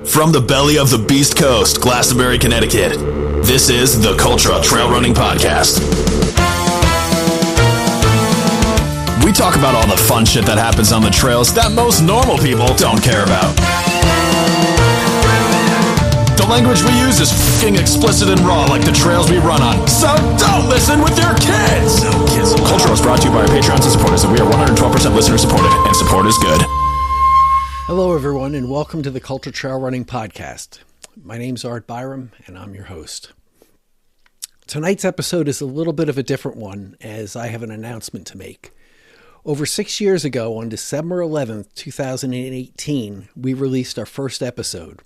From the belly of the Beast Coast, Glastonbury, Connecticut, this is the Cultra Trail Running Podcast. We talk about all the fun shit that happens on the trails that most normal people don't care about. The language we use is fucking explicit and raw like the trails we run on, so don't listen with your kids! Cultra is brought to you by our Patreons and supporters, and we are 112% listener supported, and support is good. Hello, everyone, and welcome to the Cultra Trail Running Podcast. My name's Art Byram, and I'm your host. Tonight's episode is a little bit of a different one, as I have an announcement to make. Over 6 years ago, on December 11th, 2018, we released our first episode.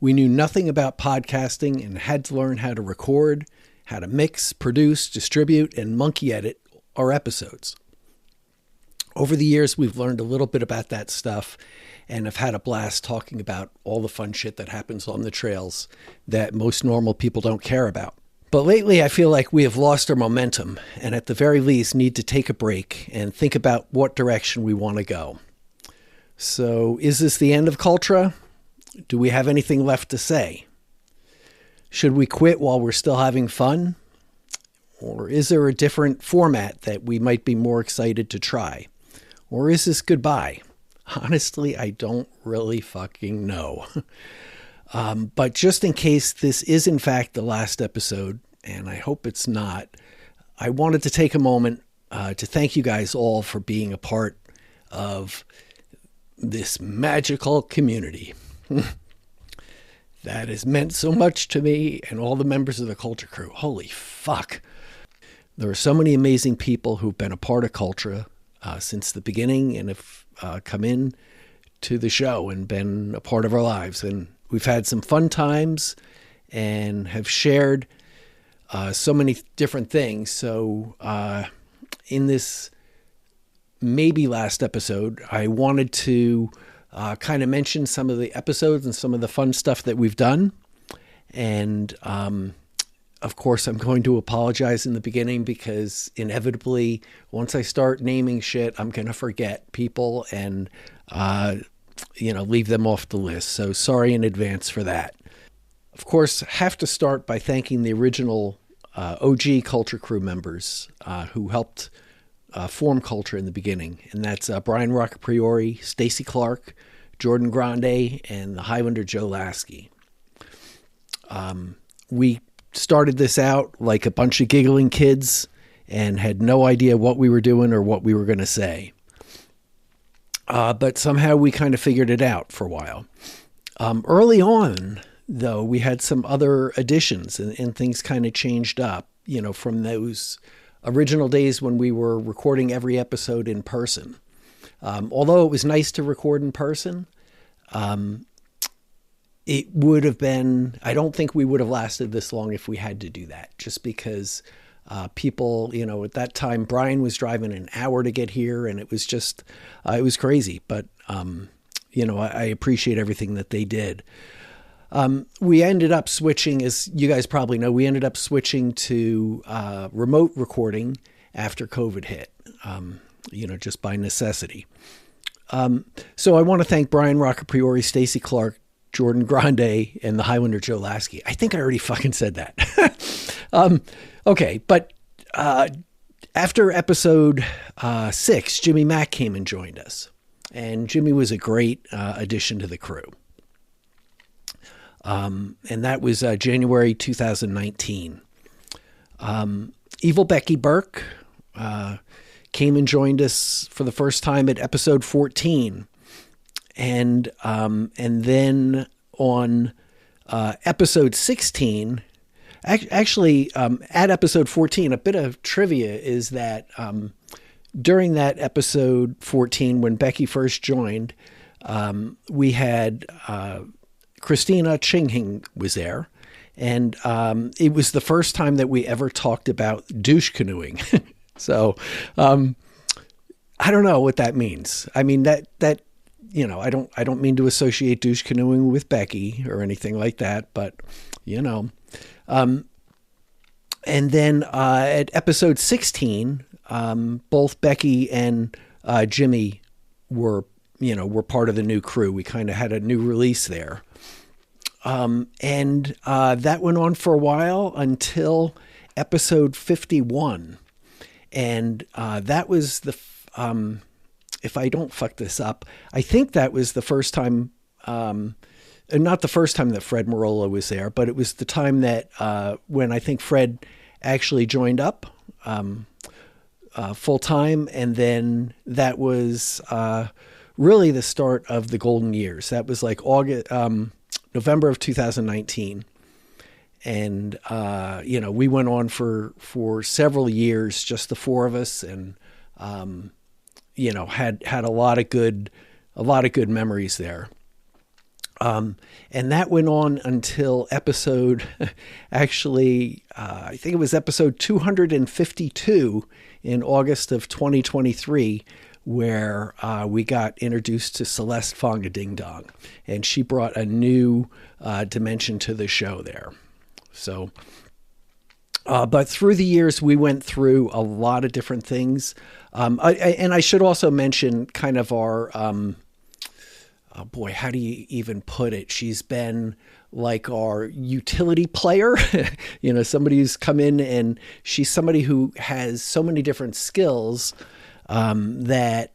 We knew nothing about podcasting and had to learn how to record, how to mix, produce, distribute, and monkey edit our episodes. Over the years, we've learned a little bit about that stuff and have had a blast talking about all the fun shit that happens on the trails that most normal people don't care about. But lately, I feel like we have lost our momentum and at the very least need to take a break and think about what direction we want to go. So is this the end of Cultra? Do we have anything left to say? Should we quit while we're still having fun? Or is there a different format that we might be more excited to try? Or is this goodbye? Honestly, I don't really fucking know. But just in case this is in fact the last episode, and I hope it's not, I wanted to take a moment to thank you guys all for being a part of this magical community. That has meant so much to me and all the members of the Cultra crew. Holy fuck. There are so many amazing people who've been a part of Cultra since the beginning and have come in to the show and been a part of our lives. And we've had some fun times and have shared so many different things. So in this maybe last episode, I wanted to kind of mention some of the episodes and some of the fun stuff that we've done. And of course, I'm going to apologize in the beginning because inevitably, once I start naming shit, I'm going to forget people and, leave them off the list. So sorry in advance for that. Of course, have to start by thanking the original OG Cultra crew members who helped form Cultra in the beginning. And that's Brian Roccapriori, Stacy Clark, Jordan Grande, and the Highlander Joe Lasky. We started this out like a bunch of giggling kids and had no idea what we were doing or what we were going to say. But somehow we kind of figured it out for a while. Early on, though, we had some other additions and things kind of changed up, from those original days when we were recording every episode in person. Although it was nice to record in person, it would have been, I don't think we would have lasted this long if we had to do that, just because people, at that time, Brian was driving an hour to get here and it was just, it was crazy. But, I appreciate everything that they did. We ended up switching, as you guys probably know, we ended up switching to remote recording after COVID hit, just by necessity. So I want to thank Brian Roccapriori, Stacy Clark, Jordan Grande, and the Highlander Joe Lasky. I think I already fucking said that. Okay, but after episode 6, Jimmy Mack came and joined us. And Jimmy was a great addition to the crew. And that was January 2019. Evil Becky Burke came and joined us for the first time at episode 14. And then on episode 16, actually at episode 14, a bit of trivia is that during that episode 14, when Becky first joined, we had Christina Chinghing was there. And it was the first time that we ever talked about douche canoeing. So I don't know what that means. I mean, that I don't mean to associate douche canoeing with Becky or anything like that, but and then at episode 16, both Becky and Jimmy were part of the new crew. We kind of had a new release there. And that went on for a while until episode 51. And that was if I don't fuck this up, I think that was the first time, not the first time that Fred Marola was there, but it was the time that when I think Fred actually joined up full time. And then that was really the start of the golden years. That was like November of 2019. And, we went on for several years, just the four of us, and, had a lot of good memories there. And that went on until episode, actually, I think it was episode 252 in August of 2023, where we got introduced to Celeste Fonga Ding Dong, and she brought a new dimension to the show there. So, but through the years, we went through a lot of different things. And I should also mention kind of our, oh boy, how do you even put it? She's been like our utility player, somebody who's come in, and she's somebody who has so many different skills that,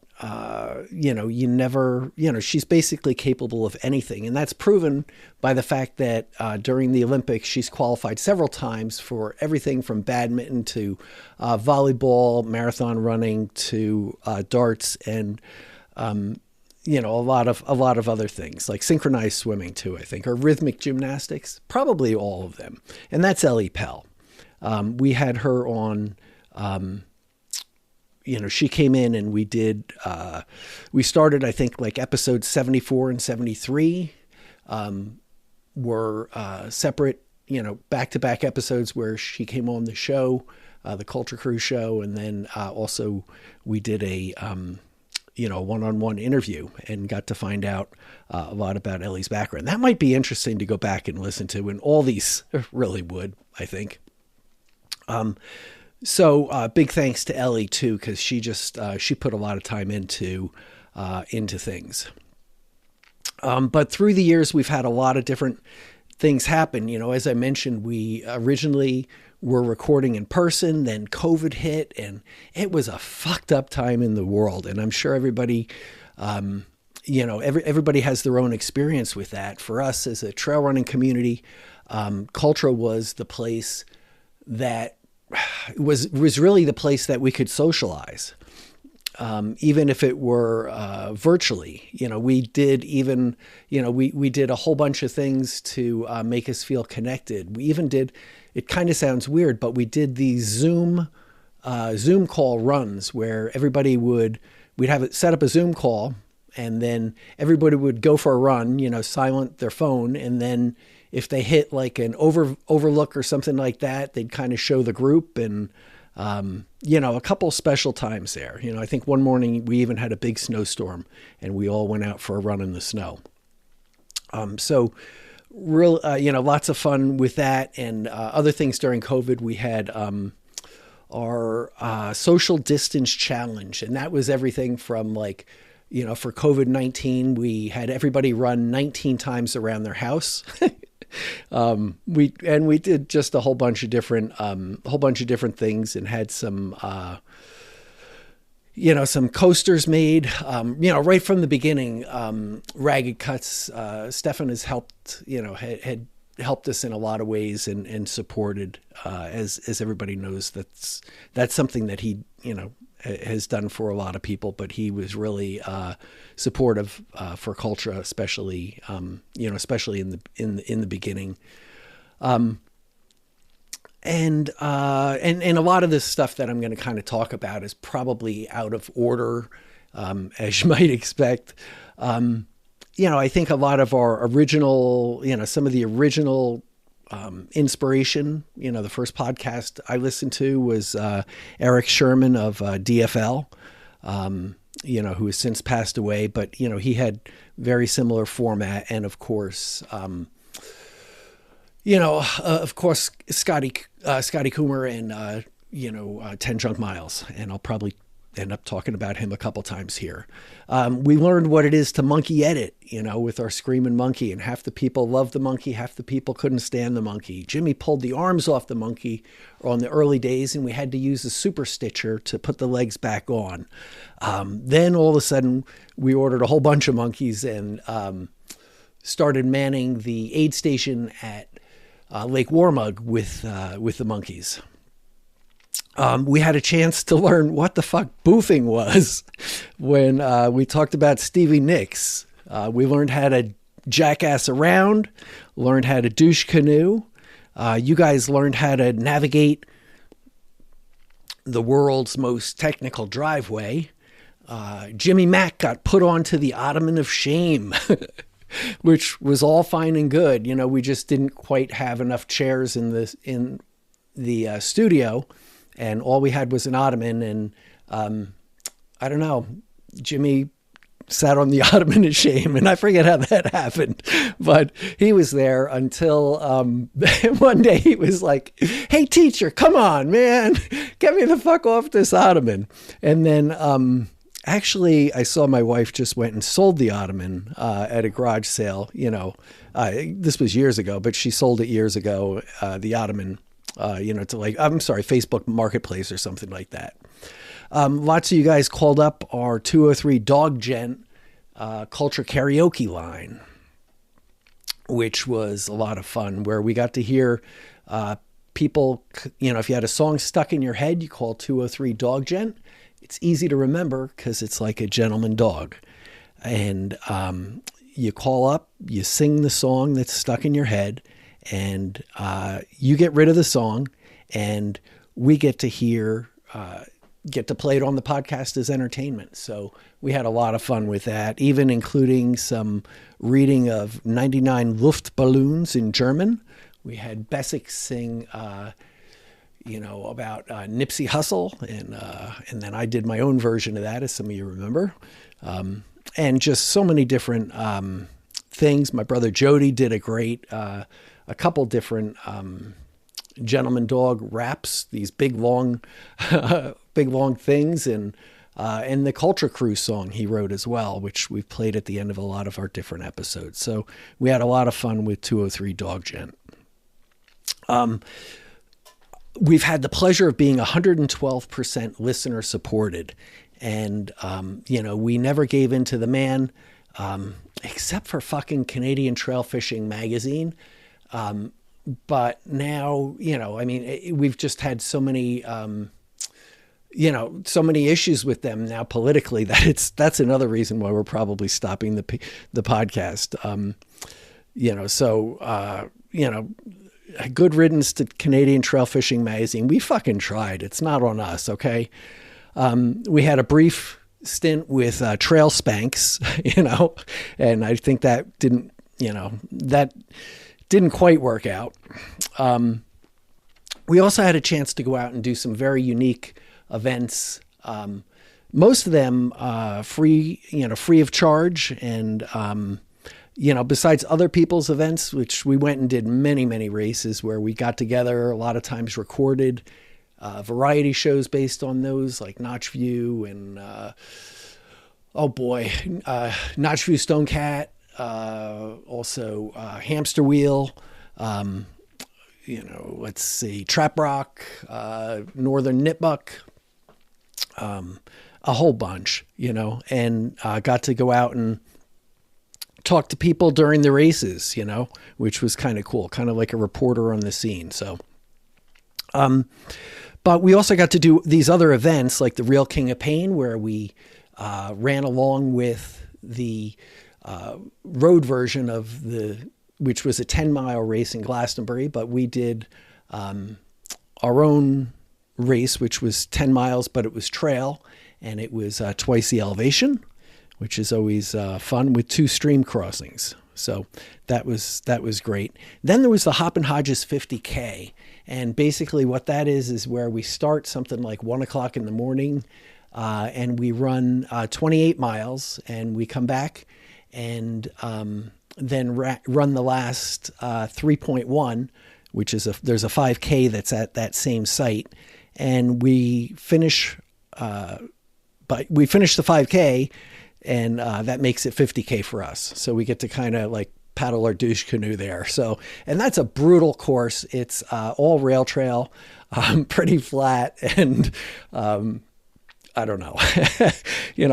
you never, she's basically capable of anything. And that's proven by the fact that during the Olympics, she's qualified several times for everything from badminton to volleyball, marathon running to darts, and, a lot of other things like synchronized swimming too, I think, or rhythmic gymnastics, probably all of them. And that's Ellie Pell. We had her on, she came in and we did, we started, I think, like episodes 74 and 73 were separate, back-to-back episodes where she came on the show, the Cultra Crew show. And then also we did a one-on-one interview and got to find out a lot about Ellie's background. That might be interesting to go back and listen to, and all these really would, I think. So big thanks to Ellie too, because she just she put a lot of time into things. But through the years, we've had a lot of different things happen. As I mentioned, we originally were recording in person, then COVID hit, and it was a fucked up time in the world. And I'm sure everybody, everybody has their own experience with that. For us as a trail running community, Cultra was the place that was really the place that we could socialize. Even if it were virtually, we did even, we did a whole bunch of things to make us feel connected. We even did, it kind of sounds weird, but we did these Zoom call runs where we'd have it set up a Zoom call, and then everybody would go for a run, silent their phone. And then if they hit like an overlook or something like that, they'd kind of show the group. And, a couple special times there. I think one morning we even had a big snowstorm and we all went out for a run in the snow. So real, lots of fun with that. And other things during COVID, we had our social distance challenge. And that was everything from like, for COVID-19, we had everybody run 19 times around their house. We did just a whole bunch of different things, and had some coasters made, right from the beginning. Ragged Cuts, Stefan has helped, had helped us in a lot of ways and supported, as everybody knows, that's something that he, has done for a lot of people, but he was really supportive for Cultra, especially especially in the beginning, and a lot of this stuff that I'm going to kind of talk about is probably out of order, as you might expect. I think a lot of our original, some of the original inspiration, the first podcast I listened to was Eric Sherman of DFL, who has since passed away, but he had very similar format. And of course, Scotty Coomer and 10 Junk Miles. And I'll probably end up talking about him a couple times here. We learned what it is to monkey edit, with our Screaming Monkey, and half the people loved the monkey, half the people couldn't stand the monkey. Jimmy pulled the arms off the monkey on the early days, and we had to use a super stitcher to put the legs back on. Then all of a sudden, we ordered a whole bunch of monkeys and started manning the aid station at Lake Warmug with the monkeys. We had a chance to learn what the fuck boofing was when we talked about Stevie Nicks. We learned how to jackass around, learned how to douche canoe. You guys learned how to navigate the world's most technical driveway. Jimmy Mack got put onto the Ottoman of Shame, which was all fine and good. We just didn't quite have enough chairs in the studio. And all we had was an ottoman, and I don't know, Jimmy sat on the Ottoman of Shame, and I forget how that happened, but he was there until one day he was like, "Hey, teacher, come on, man, get me the fuck off this ottoman." And then actually, I saw my wife just went and sold the ottoman at a garage sale. This was years ago, but she sold it years ago, the ottoman. To Facebook Marketplace or something like that. Lots of you guys called up our 203 Dog Gent Cultra karaoke line, which was a lot of fun, where we got to hear people, if you had a song stuck in your head, you call 203 Dog Gent. It's easy to remember because it's like a gentleman dog. And you call up, you sing the song that's stuck in your head, and you get rid of the song, and we get to play it on the podcast as entertainment. So we had a lot of fun with that, even including some reading of 99 Luftballons in German. We had Bessick sing, about Nipsey Hussle, and then I did my own version of that, as some of you remember, and just so many different things. My brother Jody did a couple different gentleman dog raps, these big long things, and the Cultra Crew song he wrote as well, which we've played at the end of a lot of our different episodes. So we had a lot of fun with 203 Dog Gent. We've had the pleasure of being 112% listener supported, and we never gave in to the man, except for fucking Canadian Trail Fishing Magazine. But now, we've just had so many, so many issues with them now politically that's another reason why we're probably stopping the podcast. Good riddance to Canadian Trail Fishing Magazine. We fucking tried. It's not on us. Okay. We had a brief stint with Trail Spanx, and I think that didn't quite work out. We also had a chance to go out and do some very unique events. Most of them free of charge, and besides other people's events, which we went and did many, many races where we got together, a lot of times recorded variety shows based on those, like Notch View and Notch View Stone Cat. Also Hamster Wheel, let's see, Trap Rock, Northern Nitbuck, a whole bunch, and got to go out and talk to people during the races, which was kind of cool, kind of like a reporter on the scene. So, but we also got to do these other events like the Real King of Pain, where we ran along with the road version of which was a 10-mile race in Glastonbury, but we did our own race, which was 10 miles, but it was trail, and it was twice the elevation, which is always fun, with 2 stream crossings. So that was great. Then there was the Hop and Hodges 50K, and basically what that is where we start something like 1 o'clock in the morning, and we run 28 miles, and we come back and then run the last 3.1, which is there's a 5K that's at that same site, and we finish but we finished the 5K, and that makes it 50K for us. So we get to kind of like paddle our douche canoe there. So, and that's a brutal course. It's all rail trail, pretty flat, and I don't know,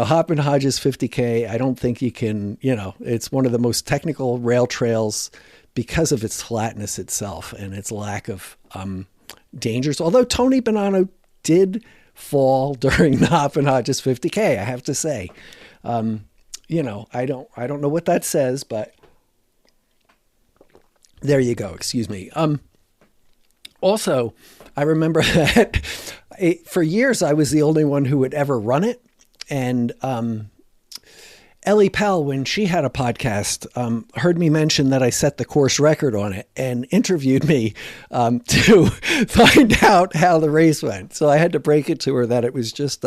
Hop and Hodges 50K. I don't think you can, it's one of the most technical rail trails because of its flatness itself and its lack of dangers. Although Tony Bonanno did fall during the Hop and Hodges 50K, I have to say. I don't know what that says, but there you go. Excuse me. Also, I remember that for years I was the only one who would ever run it. And Ellie Pell, when she had a podcast, heard me mention that I set the course record on it and interviewed me to find out how the race went. So I had to break it to her that it was just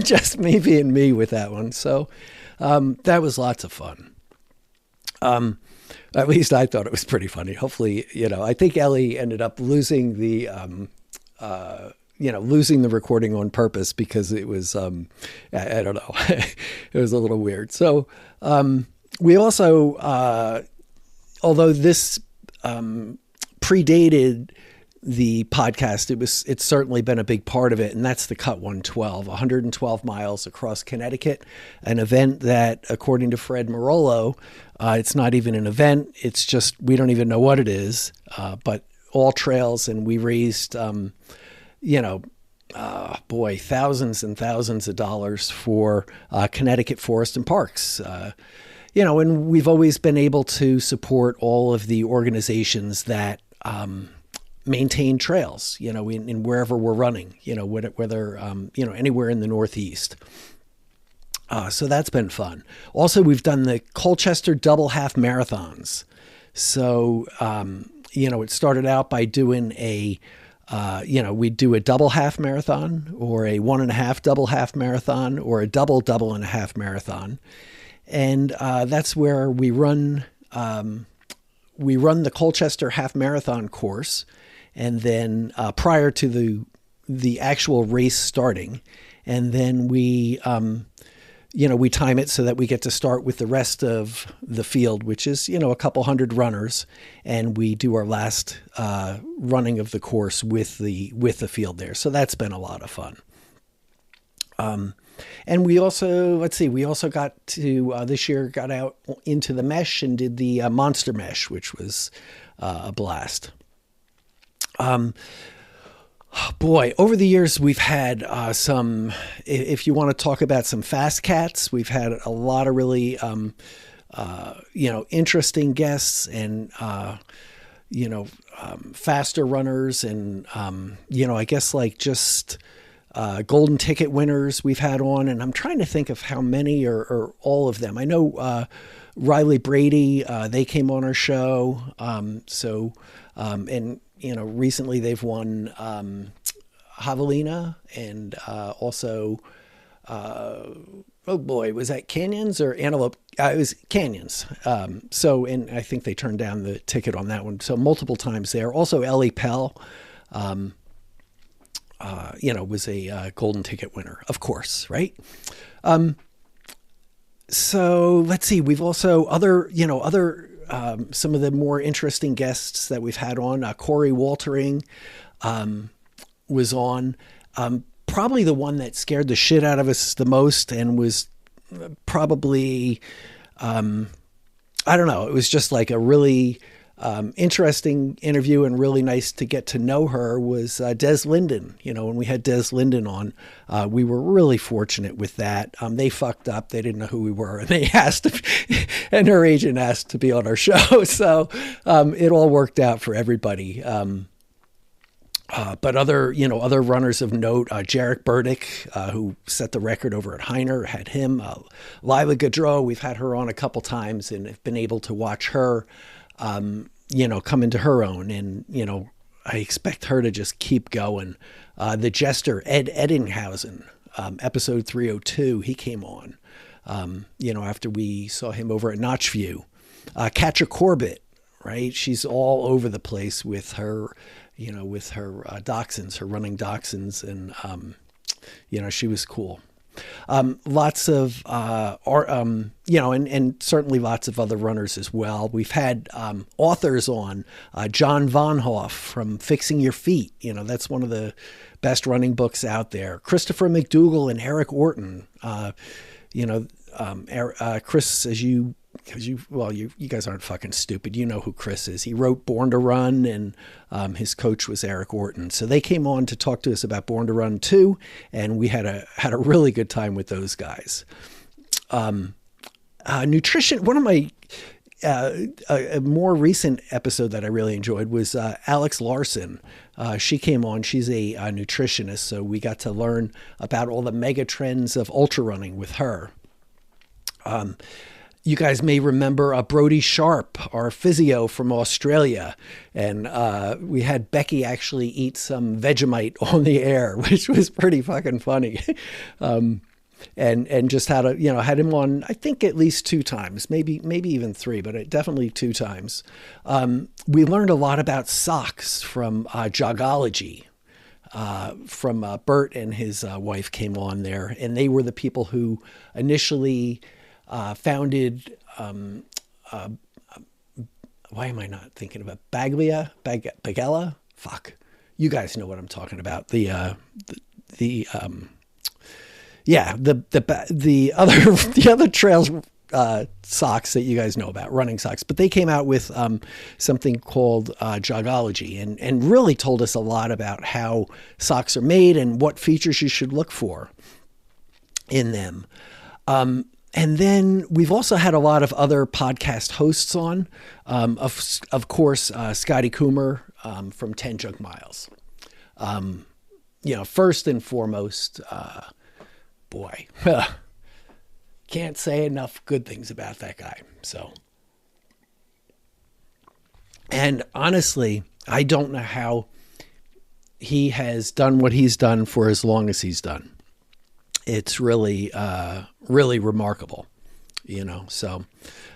just me being me with that one. So that was lots of fun. At least I thought it was pretty funny. Hopefully, I think Ellie ended up losing the losing the recording on purpose because it was, I don't know, it was a little weird. So we also, although this predated the podcast, it's certainly been a big part of it, and that's the Cut 112 miles across Connecticut, an event that, according to Fred Marolo, it's not even an event. It's just, we don't even know what it is, but all trails, and we raised, thousands and thousands of dollars for Connecticut Forest and Parks. And we've always been able to support all of the organizations that maintain trails, in wherever we're running, whether, anywhere in the Northeast. So that's been fun. Also, we've done the Colchester double half marathons. So, it started out by doing we'd do a double half marathon or a 1.5 double half marathon or a double and a half marathon. And that's where we run the Colchester half marathon course. And then prior to the actual race starting, and then we time it so that we get to start with the rest of the field, which is, a couple hundred runners. And we do our last running of the course with the field there. So that's been a lot of fun. And we also, got to, this year got out into the mesh and did the monster mesh, which was a blast. Over the years, we've had some, if you want to talk about some fast cats, we've had a lot of really, interesting guests and, faster runners and, I guess like just golden ticket winners we've had on. And I'm trying to think of how many or all of them. I know Riley Brady, they came on our show. Recently they've won Javelina and also, was that Canyons or Antelope? It was Canyons. And I think they turned down the ticket on that one. So multiple times there. Also, Ellie Pell, was a golden ticket winner, of course, right? So let's see. We've also some of the more interesting guests that we've had on. Corey Waltering was on. Probably the one that scared the shit out of us the most and was probably, I don't know, it was just like a really interesting interview and really nice to get to know her was Des Linden. When we had Des Linden on, we were really fortunate with that. They fucked up. They didn't know who we were, and they asked and her agent asked to be on our show. So it all worked out for everybody. But other runners of note, Jarek Burdick, who set the record over at Heiner, had him. Lila Gaudreau, we've had her on a couple times and have been able to watch her, come into her own. And, I expect her to just keep going. The jester, Ed Eddinghausen, episode 302, he came on, after we saw him over at Notchview. Katja Corbett, right? She's all over the place with her, with her dachshunds, her running dachshunds. And she was cool. Lots of, and certainly lots of other runners as well. We've had authors on, John Von Hoff from Fixing Your Feet. That's one of the best running books out there. Christopher McDougall and Eric Orton. Chris, you guys aren't fucking stupid. You know who Chris is. He wrote Born to Run, and his coach was Eric Orton. So they came on to talk to us about Born to Run 2, and we had a really good time with those guys. Nutrition. One of my a more recent episode that I really enjoyed was Alex Larson. She came on. She's a nutritionist, so we got to learn about all the mega trends of ultra running with her. You guys may remember Brody Sharp, our physio from Australia. And we had Becky actually eat some Vegemite on the air, which was pretty fucking funny. And just had him on, I think at least 2 times, maybe even 3, but definitely 2 times. We learned a lot about socks from Joggology. From Bert and his wife came on there, and they were the people who initially founded, why am I not thinking about Bagella? Fuck. You guys know what I'm talking about. The other trails, socks that you guys know about, running socks, but they came out with, something called, Joggology and really told us a lot about how socks are made and what features you should look for in them. And then we've also had a lot of other podcast hosts on, of course, Scotty Coomer from 10 Junk Miles. First and foremost, boy, can't say enough good things about that guy. So, and honestly, I don't know how he has done what he's done for as long as he's done. It's really, really remarkable, so,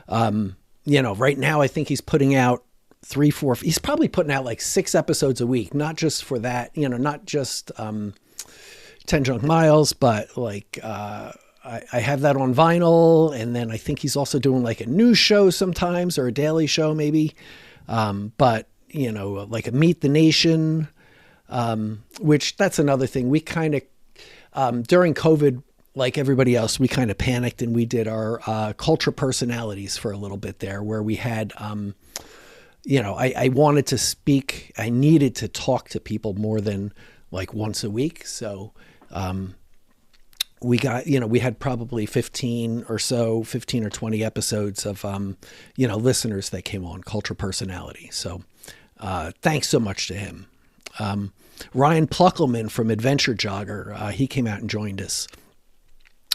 right now I think he's putting out 3-4, he's probably putting out like 6 episodes a week, not just for that, not just, 10 Junk Miles, but like, I have that on vinyl. And then I think he's also doing like a news show sometimes, or a daily show maybe. But like a Meet the Nation, which that's another thing. We kind of, during COVID, like everybody else, we kind of panicked and we did our Cultra personalities for a little bit there, where we had, I wanted to speak. I needed to talk to people more than like once a week. So we got, we had probably 15 or 20 episodes of, listeners that came on Cultra personality. So thanks so much to him. Ryan Pluckelman from Adventure Jogger, he came out and joined us.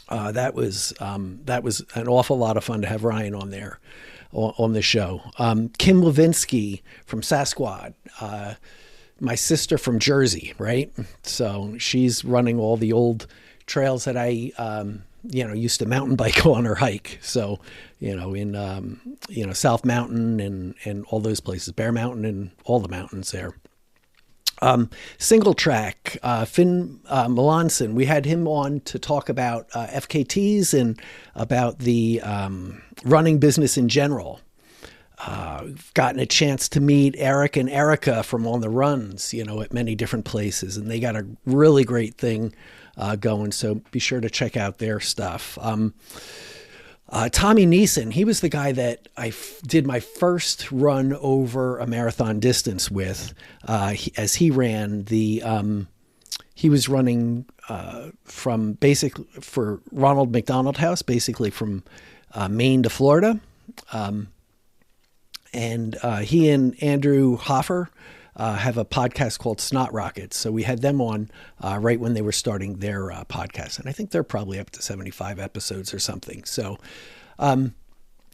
That was an awful lot of fun to have Ryan on there, on the show. Kim Levinsky from Sasquatch, my sister from Jersey, right? So she's running all the old trails that I, used to mountain bike on or hike. So, in, South Mountain and all those places, Bear Mountain and all the mountains there. Single track, Finn Melanson, we had him on to talk about FKTs and about the running business in general. Gotten a chance to meet Eric and Erica from On the Runs, at many different places, and they got a really great thing going. So be sure to check out their stuff. Tommy Neeson, he was the guy that I did my first run over a marathon distance with, as he ran the, he was running from for Ronald McDonald House, basically from Maine to Florida. And he and Andrew Hoffer have a podcast called Snot Rockets. So we had them on right when they were starting their podcast. And I think they're probably up to 75 episodes or something. So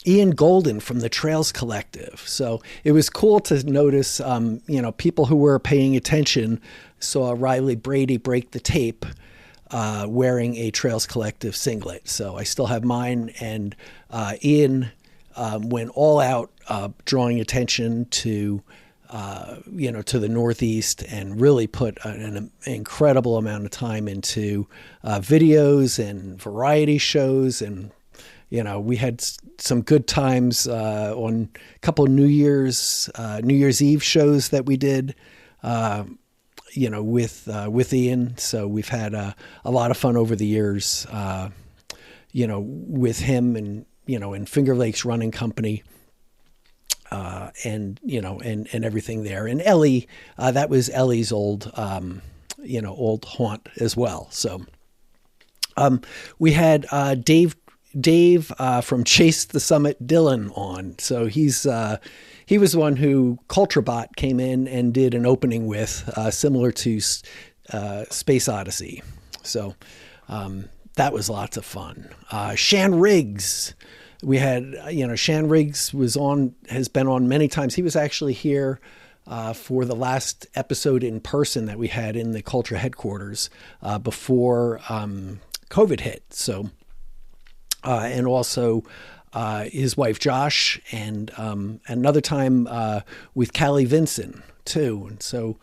Ian Golden from the Trails Collective. So it was cool to notice, people who were paying attention saw Riley Brady break the tape wearing a Trails Collective singlet. So I still have mine. And Ian went all out drawing attention to to the Northeast, and really put an incredible amount of time into videos and variety shows. And, we had some good times on a couple of New Year's Eve shows that we did, with Ian. So we've had a lot of fun over the years, with him and Finger Lakes Running Company. And everything there. And Ellie, that was Ellie's old haunt as well. So, we had, Dave from Chase the Summit, Dylan, on. So he was the one who Cultra came in and did an opening with, similar to, Space Odyssey. So, that was lots of fun. Shan Riggs. We had, Shan Riggs has been on many times. He was actually here for the last episode in person that we had in the Cultra headquarters before COVID hit. So, and also his wife Josh, and another time with Callie Vinson too. And so,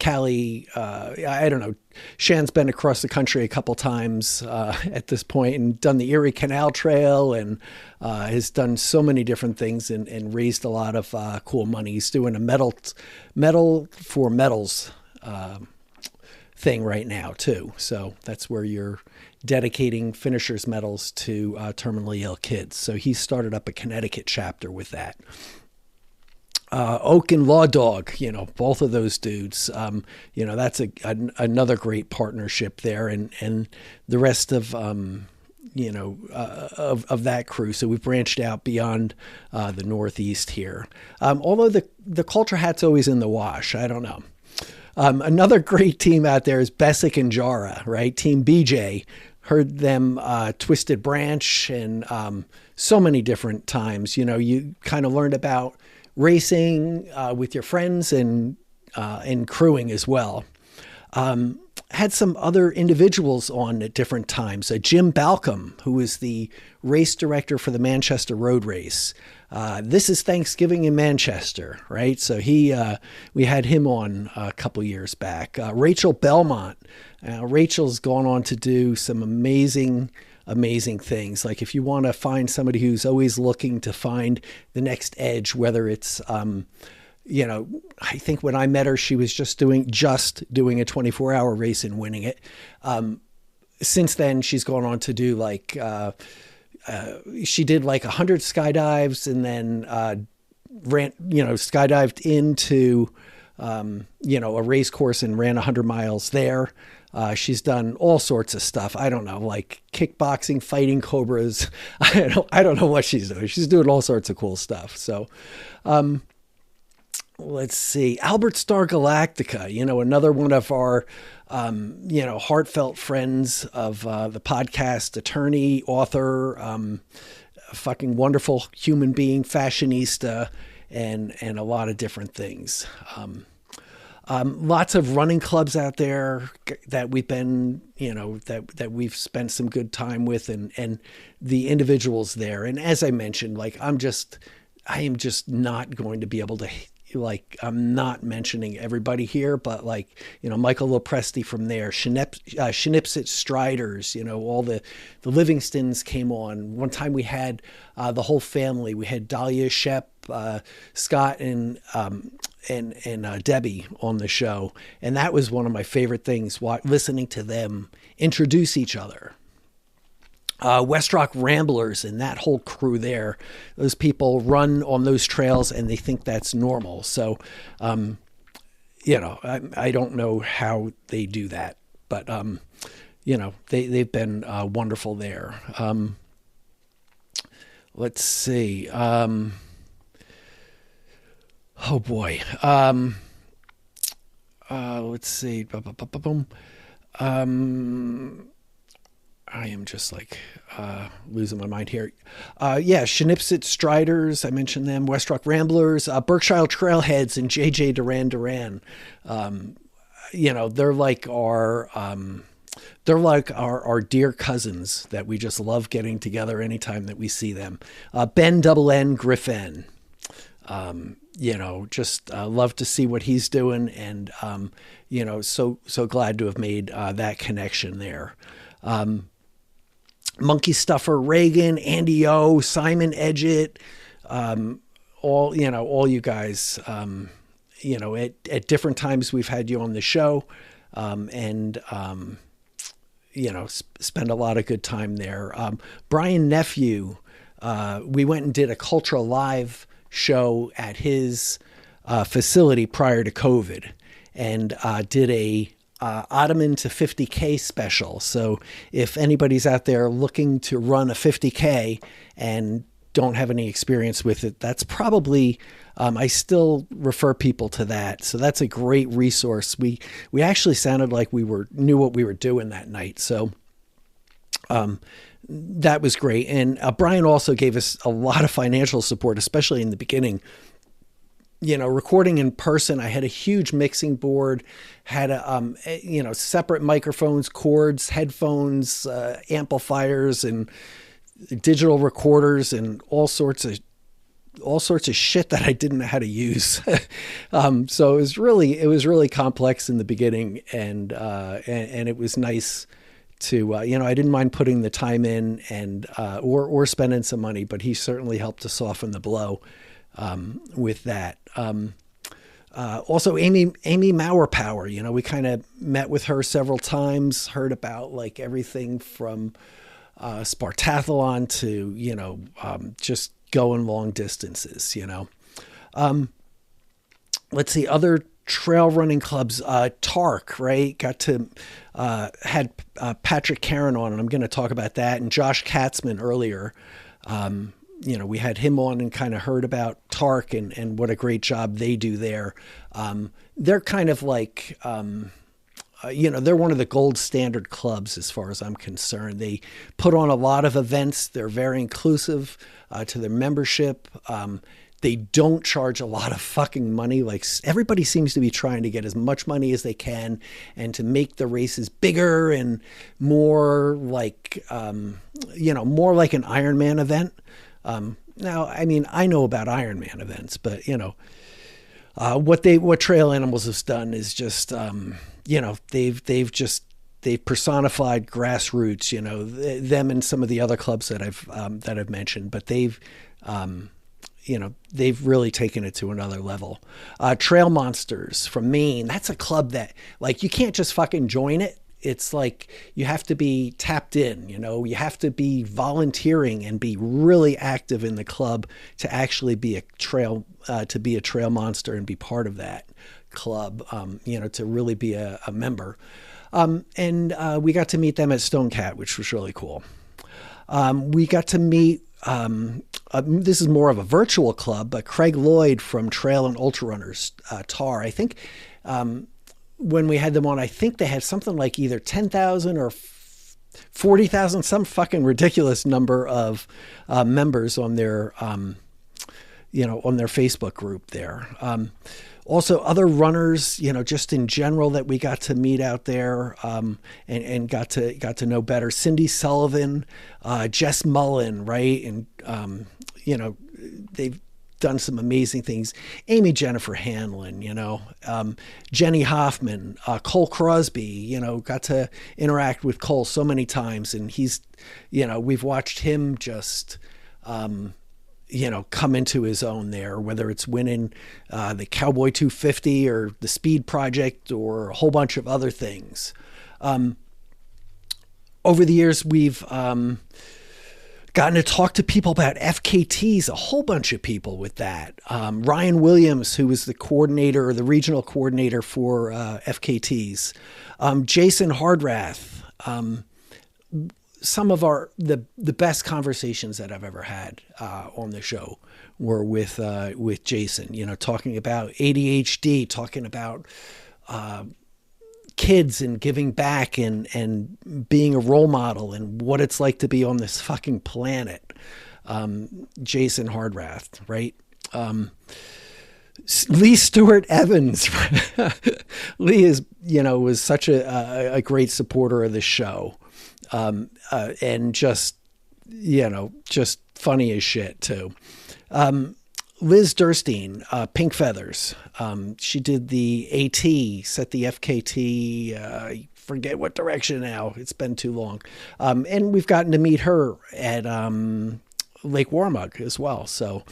Callie, I don't know, Shan's been across the country a couple times at this point and done the Erie Canal Trail, and has done so many different things and raised a lot of cool money. He's doing a medal for medals thing right now too. So that's where you're dedicating finishers medals to terminally ill kids. So he started up a Connecticut chapter with that. Oak and Law Dog, both of those dudes, that's another great partnership there, and the rest of, of that crew. So we've branched out beyond the Northeast here. Although the Cultra hat's always in the wash. I don't know. Another great team out there is Bessick and Jara, right? Team BJ. Heard them Twisted Branch and so many different times. You kind of learned about racing with your friends and crewing as well. Had some other individuals on at different times. Jim Balcom, who is the race director for the Manchester Road Race. This is Thanksgiving in Manchester, right? So we had him on a couple years back. Rachel Belmont. Rachel's gone on to do some amazing things. Like if you want to find somebody who's always looking to find the next edge, whether it's, I think when I met her, she was just doing a 24-hour race and winning it. Since then, she's gone on to do she did 100 skydives and then skydived into, a race course and ran 100 miles there. She's done all sorts of stuff. I don't know, like kickboxing, fighting cobras. I don't know what she's doing. She's doing all sorts of cool stuff. So, let's see. Albert Star Galactica, another one of our, heartfelt friends of the podcast, attorney, author, a fucking wonderful human being, fashionista, and a lot of different things. Lots of running clubs out there that we've been, that we've spent some good time with, and the individuals there. And as I mentioned, I am just not going to be able to, I'm not mentioning everybody here, but Michael Lopresti from there, Schnipsit Striders, all the Livingstons came on. One time we had the whole family. We had Dahlia Shep, Scott, and Debbie on the show. And that was one of my favorite things, listening to them introduce each other. West Rock Ramblers and that whole crew there, those people run on those trails and they think that's normal. So, I don't know how they do that, but, they've been wonderful there. Let's see. Oh boy. Let's see. I am just losing my mind here. Schnipsit Striders, I mentioned them. West Rock Ramblers, Berkshire Trailheads, and JJ Duran. They're like our dear cousins that we just love getting together anytime that we see them. Ben Double N Griffin. Just love to see what he's doing, and so glad to have made that connection there. Monkey Stuffer Reagan, Andy O, Simon Edgett, all you guys, at different times we've had you on the show, spend a lot of good time there. Brian Nephew, we went and did a Cultra live show at his facility prior to COVID, and did a Ottoman to 50K special. So if anybody's out there looking to run a 50K and don't have any experience with it, that's probably, I still refer people to that. So that's a great resource. We actually sounded like we knew what we were doing that night. So that was great. And Brian also gave us a lot of financial support, especially in the beginning. Recording in person, I had a huge mixing board, had separate microphones, cords, headphones, amplifiers, and digital recorders, and all sorts of shit that I didn't know how to use. So it was really complex in the beginning, and it was nice to, I didn't mind putting the time in and, or spending some money, but he certainly helped to soften the blow with that. Also Amy Mauerpower, we kind of met with her several times, heard about like everything from Spartathlon to, just going long distances, let's see, other trail running clubs, TARC, right? Got to, had Patrick Karen on, and I'm going to talk about that, and Josh Katzman earlier. We had him on and kind of heard about TARC and what a great job they do there. They're kind of like, they're one of the gold standard clubs as far as I'm concerned. They put on a lot of events. They're very inclusive to their membership. They don't charge a lot of fucking money. Like everybody seems to be trying to get as much money as they can and to make the races bigger and more like, more like an Ironman event. Now, I mean, I know about Ironman events, but what Trail Animals has done is just, they've personified grassroots, them and some of the other clubs that I've mentioned, but they've really taken it to another level. Trail Monsters from Maine. That's a club that like, you can't just fucking join it. It's like you have to be tapped in, you have to be volunteering and be really active in the club to actually be a trail monster and be part of that club, to really be a member. And we got to meet them at Stone Cat, which was really cool. We got to meet, this is more of a virtual club, but Craig Lloyd from Trail and Ultra Runners, TAR, I think, when we had them on, I think they had something like either 10,000 or 40,000, some fucking ridiculous number of members on their, on their Facebook group there. Also other runners, just in general that we got to meet out there, and got to know better. Cindy Sullivan, Jess Mullen, right? And, they've done some amazing things. Amy Jennifer Hanlon, Jenny Hoffman, Cole Crosby, got to interact with Cole so many times, and he's, we've watched him just, come into his own there, whether it's winning the Cowboy 250 or the Speed Project or a whole bunch of other things. Over the years, we've gotten to talk to people about FKTs, a whole bunch of people with that. Ryan Williams, who was the coordinator or the regional coordinator for FKTs. Jason Hardrath. Some of the best conversations that I've ever had on the show were with Jason, talking about ADHD, talking about kids and giving back and being a role model and what it's like to be on this fucking planet. Jason Hardrath, right? Lee Stewart Evans. Lee is, was such a great supporter of the show. And just funny as shit too. Liz Durstein, Pink Feathers. She did the AT, set the FKT, forget what direction now. It's been too long. And we've gotten to meet her at Lake Warmug as well. So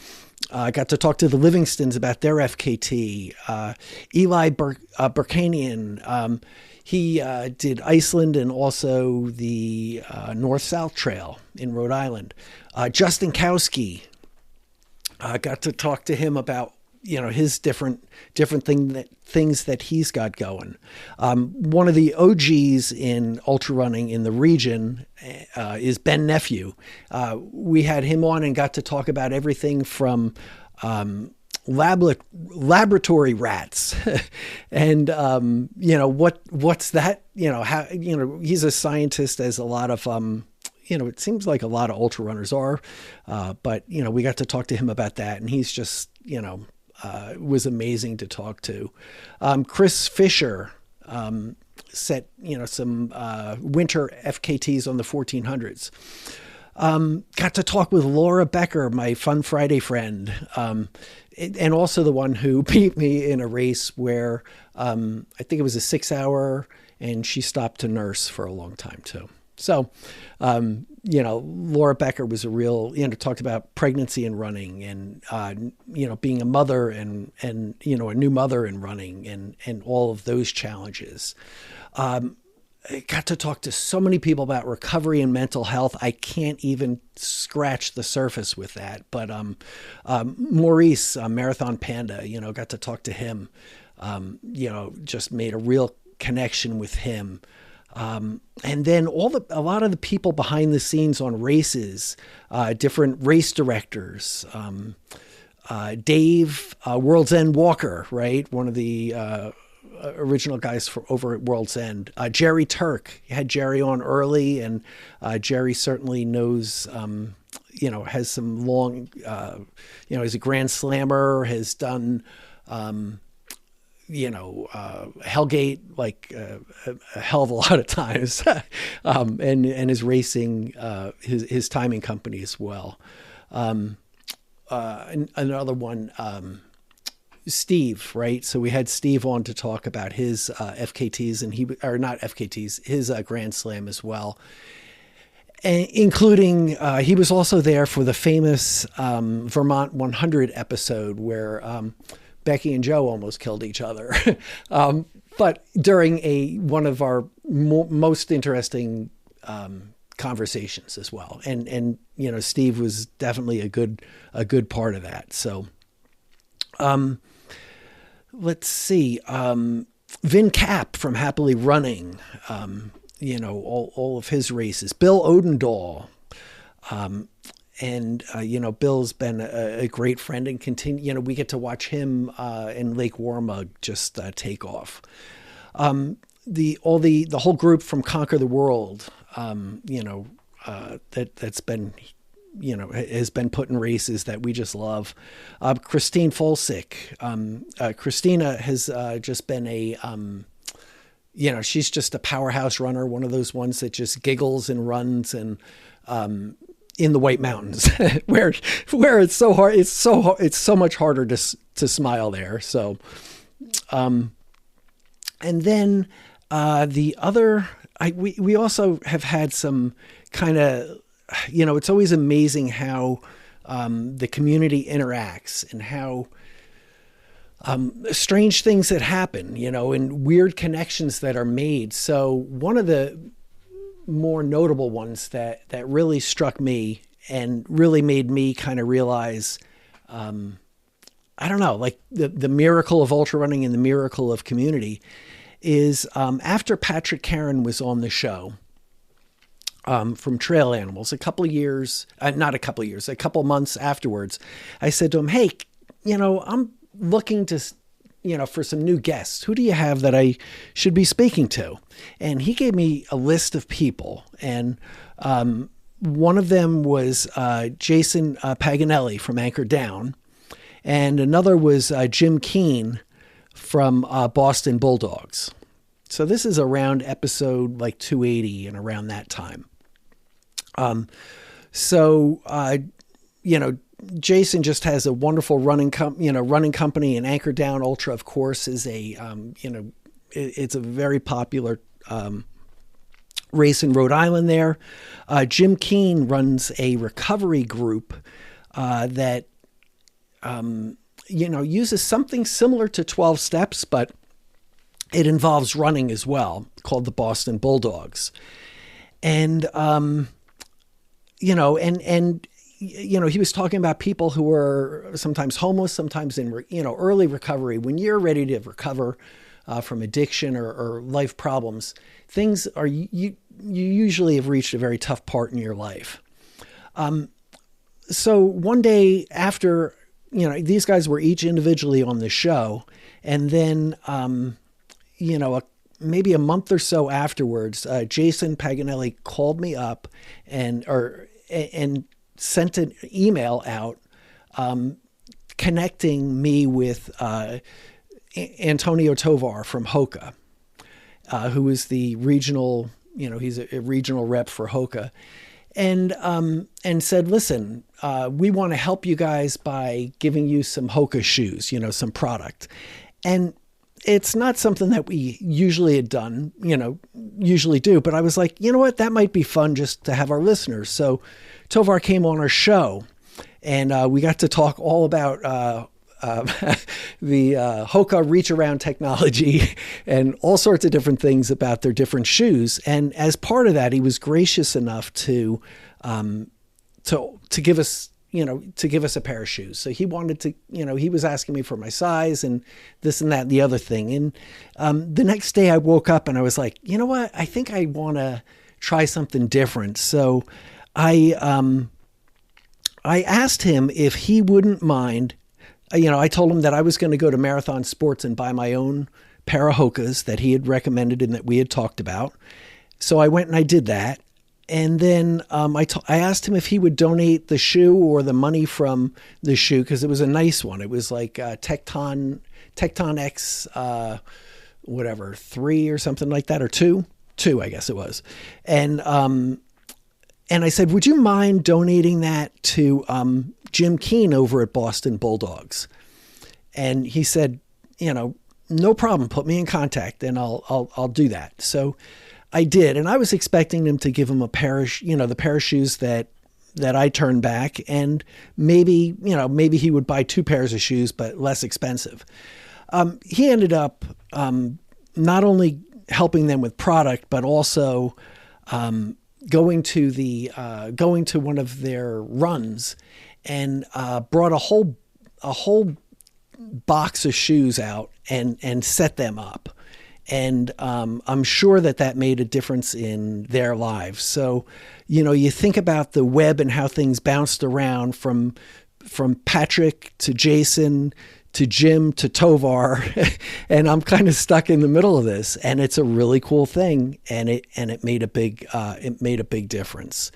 I got to talk to the Livingstons about their FKT. Eli Burkanian, he did Iceland and also the North-South Trail in Rhode Island. Justin Kowski, got to talk to him about, his different things that he's got going. One of the OGs in ultra running in the region is Ben Nephew. We had him on and got to talk about everything from laboratory rats and what's that, how, he's a scientist, as a lot of it seems like a lot of ultra runners are, but we got to talk to him about that, and he's just was amazing to talk to. Chris Fisher set some winter FKTs on the 1400s. Got to talk with Laura Becker, my Fun Friday friend, and also the one who beat me in a race where I think it was a 6 hour, and she stopped to nurse for a long time too. So, Laura Becker was a real, talked about pregnancy and running and, being a mother and a new mother and running and all of those challenges. I got to talk to so many people about recovery and mental health. I can't even scratch the surface with that. But Maurice, Marathon Panda, got to talk to him, just made a real connection with him. And then a lot of the people behind the scenes on races, different race directors, Dave, World's End Walker, right? One of the, original guys over at World's End, Jerry Turk. You had Jerry on early, and, Jerry certainly knows, has some long, he's a Grand Slammer, has done, Hellgate like a hell of a lot of times, and is racing his timing company as well. Another one, Steve, right? So we had Steve on to talk about his FKTs, and not FKTs, his Grand Slam as well. And including, he was also there for the famous Vermont 100 episode where Becky and Joe almost killed each other. But during one of our most interesting conversations as well. And Steve was definitely a good part of that. So let's see. Vin Cap from Happily Running, all of his races. Bill Odendahl, and Bill's been a great friend and continue. We get to watch him in Lake Warmug just take off. The whole group from Conquer the World, that's been, has been put in races that we just love. Christine Folsick, Christina has just been she's just a powerhouse runner, one of those ones that just giggles and runs and in the White Mountains where it's so hard. It's so much harder to smile there. So, and then the other, we also have had some kind of, it's always amazing how the community interacts and how strange things that happen, and weird connections that are made. So one of the more notable ones that really struck me and really made me kind of realize, like the miracle of ultra running and the miracle of community is after Patrick Caron was on the show from Trail Animals, a couple months afterwards, I said to him, hey, I'm looking to, for some new guests. Who do you have that I should be speaking to? And he gave me a list of people. And one of them was Jason Paganelli from Anchor Down. And another was Jim Keene from Boston Bulldogs. So this is around episode like 280 and around that time. Jason just has a wonderful running company, and Anchor Down Ultra, of course, is it's a very popular race in Rhode Island there. Jim Keene runs a recovery group that uses something similar to 12 steps, but it involves running as well, called the Boston Bulldogs. And, he was talking about people who are sometimes homeless, sometimes in, early recovery. When you're ready to recover from addiction or life problems, things are, you usually have reached a very tough part in your life. So one day after, these guys were each individually on the show, and then, maybe a month or so afterwards, Jason Paganelli called me up and sent an email out connecting me with Antonio Tovar from Hoka, who is the regional, he's a regional rep for Hoka, and said, listen, we want to help you guys by giving you some Hoka shoes, some product. And it's not something that we usually do, but I was like, you know what, that might be fun just to have our listeners. So Tovar came on our show, and we got to talk all about the Hoka reach around technology and all sorts of different things about their different shoes. And as part of that, he was gracious enough to give us a pair of shoes. So he wanted to, he was asking me for my size and this and that and the other thing. And the next day I woke up and I was like, you know what, I think I want to try something different. So I asked him if he wouldn't mind. I told him that I was going to go to Marathon Sports and buy my own pair of Hokas that he had recommended and that we had talked about. So I went and I did that. And then I asked him if he would donate the shoe or the money from the shoe, because it was a nice one. It was like Tecton X, 3 or something like that, or 2, I guess it was. And I said, would you mind donating that to Jim Keene over at Boston Bulldogs? And he said, no problem. Put me in contact and I'll do that. So I did. And I was expecting him to give him a pair of, the pair of shoes that I turned back, and maybe he would buy 2 pairs of shoes, but less expensive. He ended up not only helping them with product, but also going to one of their runs and brought a whole box of shoes out and set them up. And I'm sure that made a difference in their lives. So, you think about the web and how things bounced around from Patrick to Jason to Jim to Tovar, and I'm kind of stuck in the middle of this. And it's a really cool thing, and it made a big difference.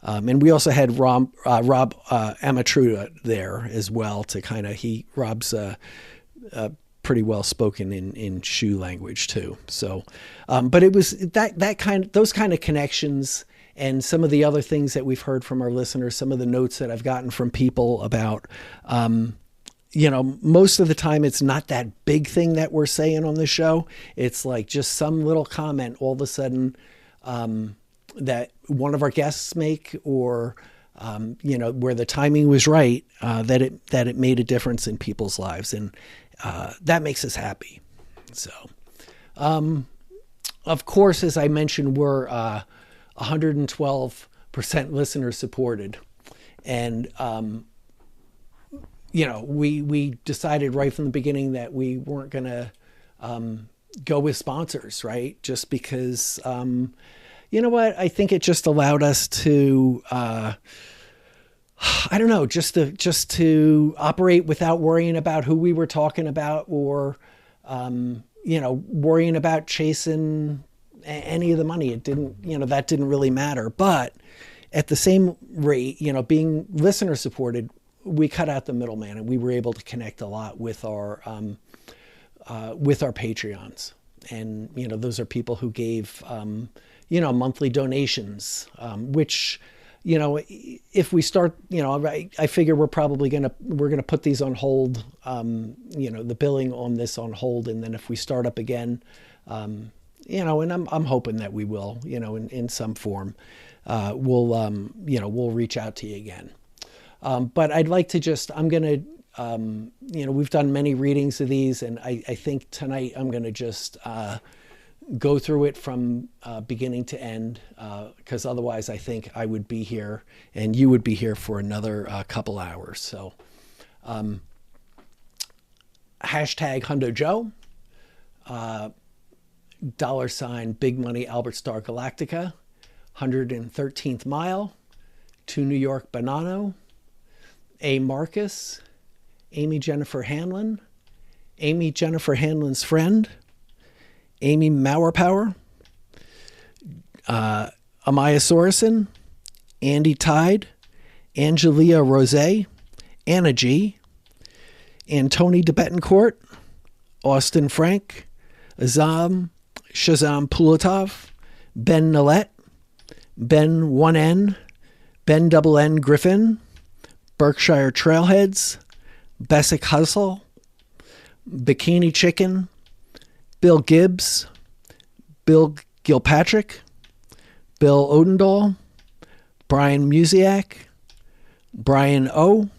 And we also had Rob Amatruda there as well to Rob's pretty well spoken in shoe language too. So, but it was those kind of connections and some of the other things that we've heard from our listeners, some of the notes that I've gotten from people about, most of the time it's not that big thing that we're saying on the show. It's like just some little comment all of a sudden, that one of our guests make, or, where the timing was right, that it made a difference in people's lives. And, that makes us happy. So, of course, as I mentioned, we're 112% listener supported. And, we decided right from the beginning that we weren't going to go with sponsors, right? Just because, you know what? I think it just allowed us to... I don't know, just to operate without worrying about who we were talking about, or, worrying about chasing any of the money. It didn't, that didn't really matter. But at the same rate, being listener supported, we cut out the middleman, and we were able to connect a lot with our Patreons. And, those are people who gave, monthly donations, which, if we start, I figure we're probably we're gonna put these on hold. The billing on this on hold, and then if we start up again, and I'm hoping that we will, in some form, we'll reach out to you again. But I'd like to I'm gonna, we've done many readings of these, and I think tonight I'm gonna just go through it from beginning to end, because otherwise I think I would be here and you would be here for another couple hours. So hashtag Hundo Joe, $ Big Money Albert Star Galactica, 113th Mile, to New York Bonanno, A. Marcus, Amy Jennifer Hanlon, Amy Jennifer Hanlon's friend, Amy Mauerpower, Amaya Sorensen, Andy Tide, Angelia Rose, Anna G, Antony de Betancourt, Austin Frank, Azam Shazam Pulatov, Ben Nillette, Ben 1N, Ben Double N Griffin, Berkshire Trailheads, Bessic Hustle, Bikini Chicken, Bill Gibbs, Bill Gilpatrick, Bill Odendahl, Brian Musiak, Brian O,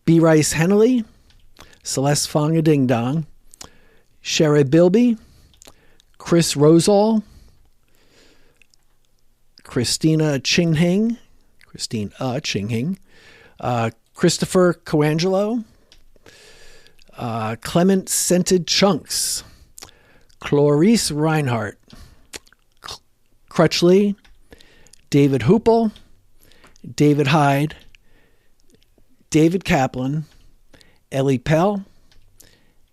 B. Rice Henley, Celeste Fonga Ding Dong, Sherry Bilby, Chris Rosall, Christine Chinghing, Christopher Coangelo, Clement Scented Chunks, Clarice Reinhardt, Crutchley, David Hoople, David Hyde, David Kaplan, Ellie Pell,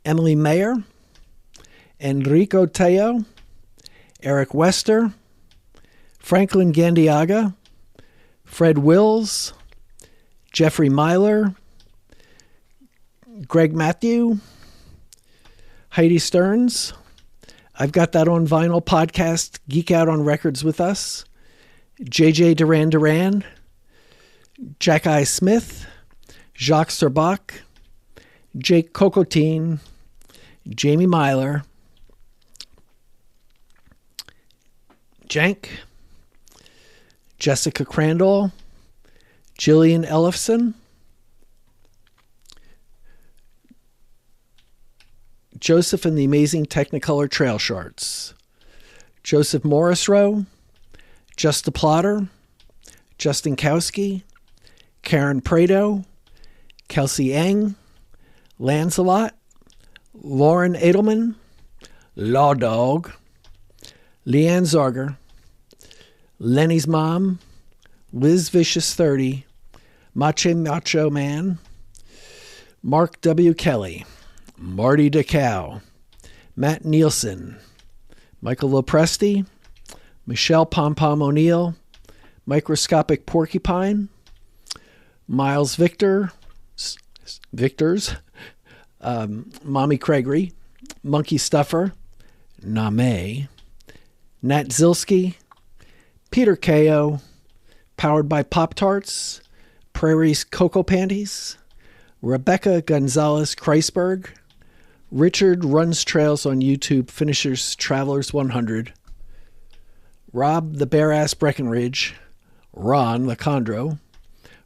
Emily Mayer, Enrico Teo, Eric Wester, Franklin Gandiaga, Fred Wills, Jeffrey Myler, Greg Matthew, Heidi Stearns. I've got that on vinyl podcast, Geek Out on Records with Us, JJ Duran, Jack I. Smith, Jacques Serbach, Jake Cocotine, Jamie Myler, Jank, Jessica Crandall, Jillian Ellefson, Joseph and the Amazing Technicolor Trail Charts, Joseph Morrisroe, Justa Plotter, Justin Kowski, Karen Prado, Kelsey Eng, Lancelot, Lauren Edelman, Law Dog, Leanne Zarger, Lenny's Mom, Liz Vicious 30, Macho Man, Mark W. Kelly, Marty DeCow, Matt Nielsen, Michael Lopresti, Michelle Pom-Pom O'Neill, Microscopic Porcupine, Miles Victors, Mommy Craigery, Monkey Stuffer, Name, Nat Zilski, Peter Ko, Powered by Pop-Tarts, Prairie's Cocoa Panties, Rebecca Gonzalez Kreisberg, Richard Runs Trails on YouTube, Finishers Travelers 100, Rob the Bear-Ass Breckenridge, Ron Lacondro,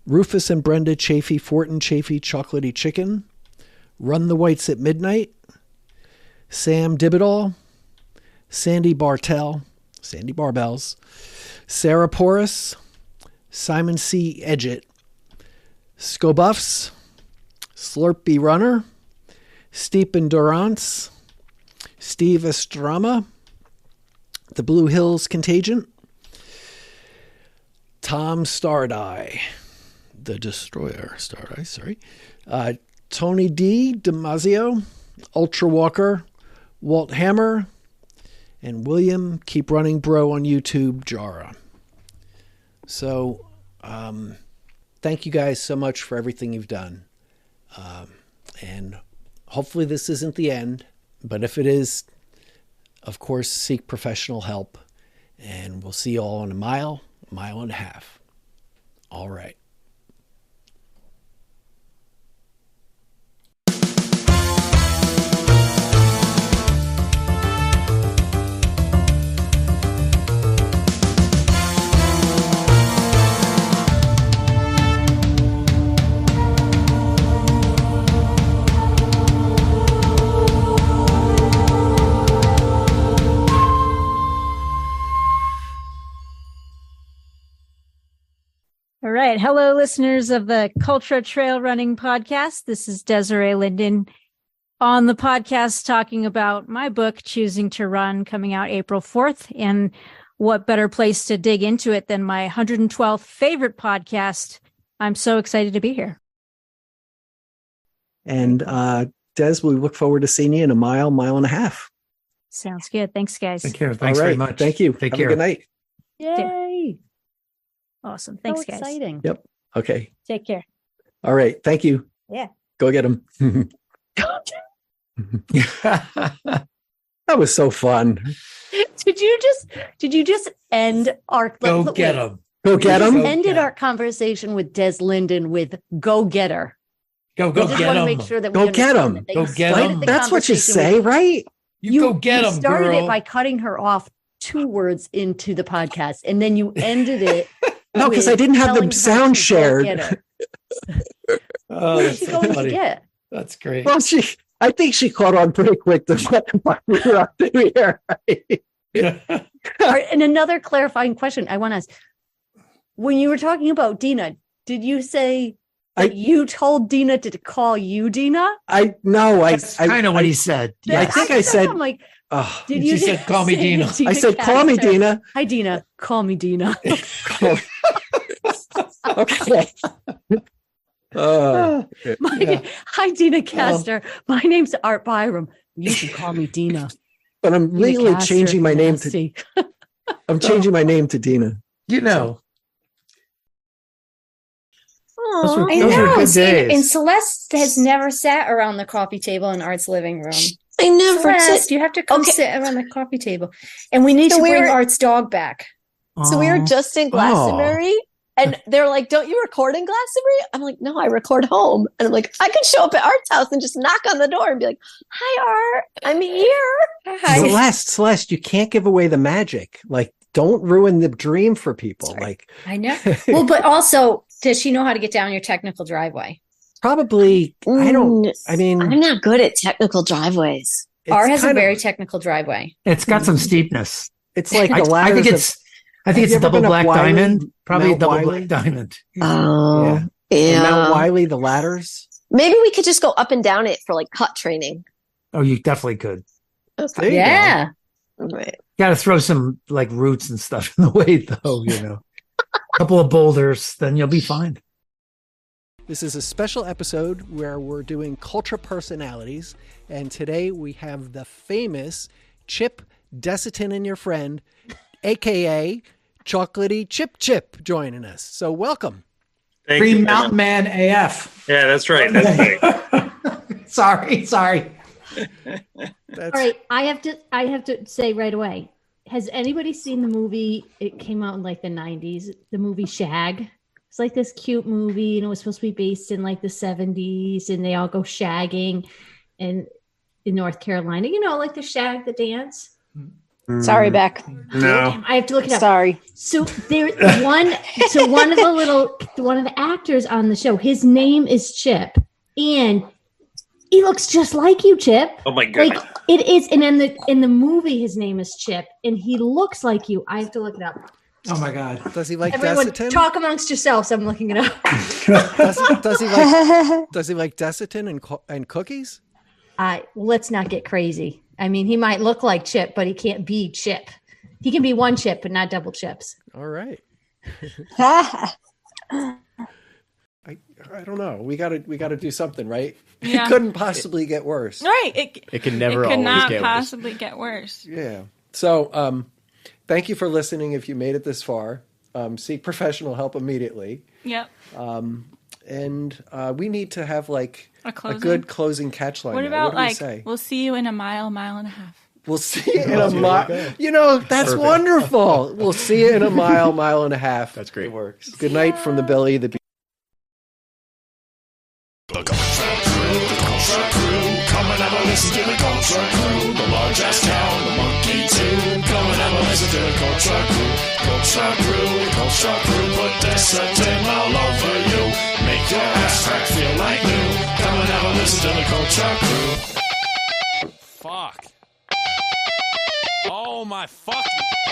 Rufus and Brenda Chafee Fortin Chafee Chocolatey Chicken, Run the Whites at Midnight, Sam Dibidall, Sandy Barbells, Sarah Porras, Simon C. Edgett, Scobuffs, Slurpee Runner, Stephen Durance, Steve Estrama, The Blue Hills Contagion, Tom Stardye, The Destroyer, Stardye, sorry, Tony D. Damasio, Ultra Walker, Walt Hammer, and William Keep Running Bro on YouTube, Jara. So, thank you guys so much for everything you've done. And hopefully this isn't the end, but if it is, of course, seek professional help. And we'll see you all in a mile and a half. All right. All right. Hello, listeners of the Cultra Trail Running Podcast. This is Desiree Linden on the podcast talking about my book, Choosing to Run, coming out April 4th. And what better place to dig into it than my 112th favorite podcast? I'm so excited to be here. And Des, we look forward to seeing you in a mile and a half. Sounds good. Thanks, guys. Take care. Thanks very much. Thank you. Take Have care. a good night. Yay. Awesome. Thanks, So guys. exciting. Yep. Okay. Take care. All right. Thank you. Yeah. Go get him. That was so fun. Did you just end our Go get him. Go get him. Ended our conversation with Des Linden with "Go get her." Go I just get want to him. make sure that Go we get understand 'em. that Go you get started 'em. the That's what you conversation say, with- right? You go get you him, started girl. it by cutting her off 2 words into the podcast, and then you ended it. No, because with I didn't have telling the her sound to go shared. get her. Oh, What that's is she so going to funny. get? That's great. Well, I think she caught on pretty quick to what the fuck we were up to here. Right? All right, and another clarifying question I want to ask: when you were talking about Dina, did you say that you told Dina to call you Dina? That's kind of what he said. I think I said, I'm like, oh, did She you said, just "Call me say Dina." I said, call me Castor? Dina. Hi, Dina. Call me Dina. Okay. Hi, Dina Castor. My name's Art Byram. You can call me Dina. But I'm Dina legally Castor, changing my name to nasty. I'm changing my name to Dina. You know. Those were I good know. See, days. and Celeste has never sat around the coffee table in Art's living room. I never Celeste, did. you have to come Okay. sit around the coffee table. And we need So to we bring were- Art's dog back. So we were just in Glastonbury, and they're like, "Don't you record in Glastonbury?" I'm like, "No, I record home." And I'm like, "I could show up at Art's house and just knock on the door and be like, 'Hi, Art, I'm here.'" Hi. Celeste, you can't give away the magic. Like, don't ruin the dream for people. Sorry. Like, I know. Well, but also, does she know how to get down your technical driveway? probably, I don't, Mm, I mean, I'm not good at technical driveways. it's Art has a kind of- very technical driveway. It's got some steepness. it's like the I ladders think of- it's Have a you ever double been up black Wiley, diamond. Probably Mount a double Wiley? black diamond. Oh, Yeah. yeah. and Mount Wiley, the ladders. Maybe we could just go up and down it for like cut training. Oh, you definitely could. There you Yeah. Right. Got to throw some like roots and stuff in the way, though. You know, a couple of boulders, then you'll be fine. This is a special episode where we're doing Cultra personalities, and today we have the famous Chip Desitin and your friend, aka Chocolatey Chip, joining us. So welcome. Thank Green you. Mountain Man AF. Yeah, that's right. That's right. Sorry. That's, All right, I have to say right away. Has anybody seen the movie? It came out in like the 90s. The movie Shag. It's like this cute movie, and it was supposed to be based in like the 70s, and they all go shagging and in North Carolina. You know, like the shag, the dance. Sorry, Beck. No. Damn, I have to look it up. Sorry. So one of the actors on the show, his name is Chip, and he looks just like you, Chip. Oh my god. Like it is, and in the movie, his name is Chip, and he looks like you. I have to look it up. Oh my God. does he like Everyone, Desitin? talk amongst yourselves. I'm looking it up. Does he like Desitin and cookies? Let's not get crazy. I mean, he might look like Chip, but he can't be Chip. He can be one chip, but not double chips. All right. I don't know. We gotta do something, right? Yeah. It couldn't possibly get worse. Right. It can never it could always not get worse. possibly get worse. Yeah. So, thank you for listening. If you made it this far, seek professional help immediately. Yep. And we need to have like A a closing. good closing catch line. What now. about what do we like say? we'll see you in a mile and a half? We'll see you in a mile. That's wonderful. We'll see you in a mile and a half. That's great. It works. Good night from the belly of the beast. The Cultra Crew, come and have a listen to the Cultra Crew. The large-ass cow, the monkey too. Come and have a listen to the Cultra Crew. Cultra Crew, put Dessatin all over you. Make your ass crack feel like new. Come and have a listen to the Cultra Crew. Fuck. Oh my fucking...